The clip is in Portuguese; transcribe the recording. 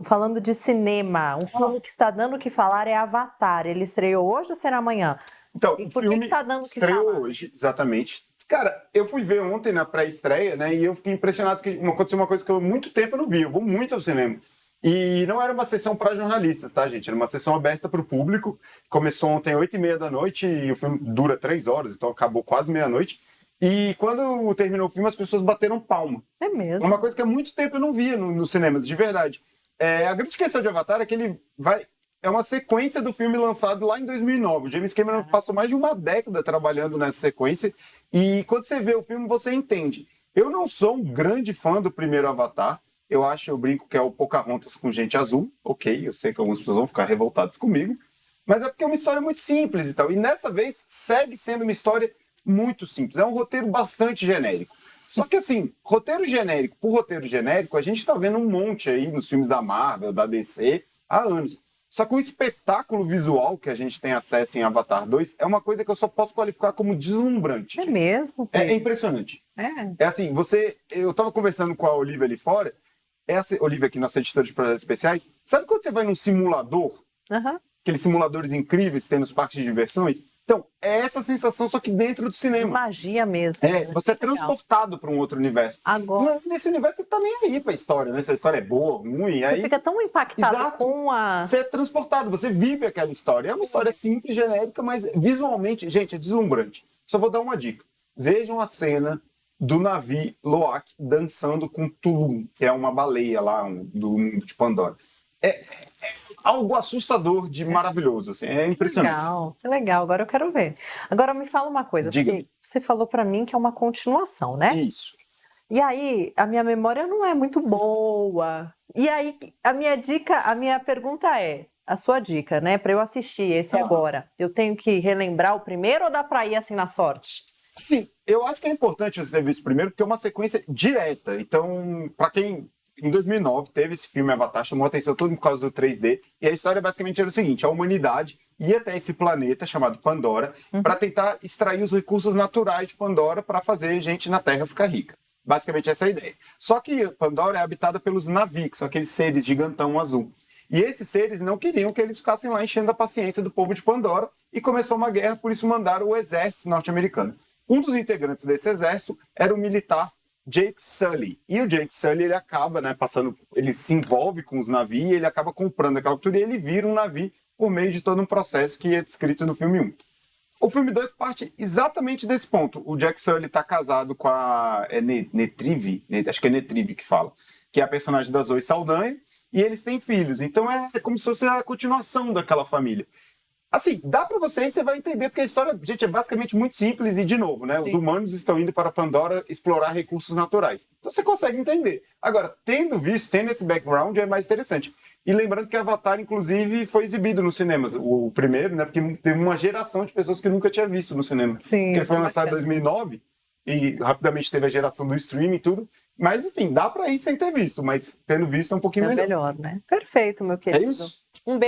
Falando de cinema, um filme que está dando o que falar é Avatar. Ele estreou hoje ou será amanhã? Então, E o por que filme está dando o que estreou falar? hoje, exatamente. Cara, eu fui ver ontem na pré-estreia, né? E eu fiquei impressionado que aconteceu uma coisa que eu há muito tempo não vi. Eu vou muito ao cinema. E não era uma sessão para jornalistas, tá, gente? Era uma sessão aberta para o público. Começou ontem às 8h30 da noite e o filme dura 3 horas, então acabou quase meia-noite. E quando terminou o filme, as pessoas bateram palma. É mesmo? Uma coisa que há muito tempo eu não via nos cinemas, de verdade. A grande questão de Avatar é que ele vai... É uma sequência do filme lançado lá em 2009. O James Cameron passou mais de uma década trabalhando nessa sequência. E quando você vê o filme, você entende. Eu não sou um grande fã do primeiro Avatar. Eu brinco que é o Pocahontas com gente azul. Ok, eu sei que algumas pessoas vão ficar revoltadas comigo. Mas é porque é uma história muito simples e tal. E dessa vez segue sendo uma história muito simples. É um roteiro bastante genérico. Só que assim, roteiro genérico por roteiro genérico, a gente tá vendo um monte aí nos filmes da Marvel, da DC, há anos. Só que o espetáculo visual que a gente tem acesso em Avatar 2 é uma coisa que eu só posso qualificar como deslumbrante. É mesmo? É impressionante. É. É assim, eu tava conversando com a Olivia ali fora, essa Olivia aqui, nossa editora de projetos especiais, sabe quando você vai num simulador, Aham. aqueles simuladores incríveis que tem nos parques de diversões? Então, é essa sensação, só que dentro do De cinema. magia mesmo. né? Você é Legal. transportado para um outro universo. Agora, Nesse universo você tá nem aí pra história, né? Se a história é boa, ruim, você aí fica tão impactado Exato. com a... você é transportado, você vive aquela história. É uma história simples, genérica, mas visualmente, gente, é deslumbrante. Só vou dar uma dica. Vejam a cena do navio Loak dançando com Tulum, que é uma baleia lá do mundo de Pandora. É algo assustador de maravilhoso, assim, é impressionante. Que legal, agora eu quero ver. Agora me fala uma coisa, Diga-me. porque você falou pra mim que é uma continuação, né? Isso. E aí, a minha memória não é muito boa. E aí, a minha pergunta é, a sua dica, né, pra eu assistir esse agora, eu tenho que relembrar o primeiro ou dá pra ir assim na sorte? Sim, eu acho que é importante você ter visto primeiro, porque é uma sequência direta. Então, para quem em 2009 teve esse filme Avatar, chamou a atenção todo por causa do 3D, e a história basicamente era o seguinte: a humanidade ia até esse planeta chamado Pandora para tentar extrair os recursos naturais de Pandora para fazer gente na Terra ficar rica. Basicamente essa é a ideia. Só que Pandora é habitada pelos Na'vi, que são aqueles seres gigantão azul. E esses seres não queriam que eles ficassem lá enchendo a paciência do povo de Pandora, e começou uma guerra, por isso mandaram o exército norte-americano. Um dos integrantes desse exército era o militar Jake Sully. E o Jake Sully, ele acaba, ele se envolve com os Na'vi, e ele acaba comprando aquela cultura e ele vira um Na'vi por meio de todo um processo que é descrito no filme 1. O filme 2 parte exatamente desse ponto. O Jake Sully está casado com a Netrive, acho que é Netrive que fala, que é a personagem da Zoe Saldanha, e eles têm filhos. Então é como se fosse a continuação daquela família. Assim, dá pra você vai entender, porque a história, gente, é basicamente muito simples e, de novo, né? Os humanos estão indo para Pandora explorar recursos naturais. Então você consegue entender. Agora, tendo esse background, é mais interessante. E lembrando que Avatar, inclusive, foi exibido nos cinemas. O primeiro, né? Porque teve uma geração de pessoas que nunca tinha visto no cinema. Sim, Porque ele foi lançado em bacana. 2009 e rapidamente teve a geração do streaming e tudo. Mas, enfim, dá pra ir sem ter visto, mas tendo visto é um pouquinho É melhor. melhor, né? Perfeito, meu É querido. isso? Um beijo.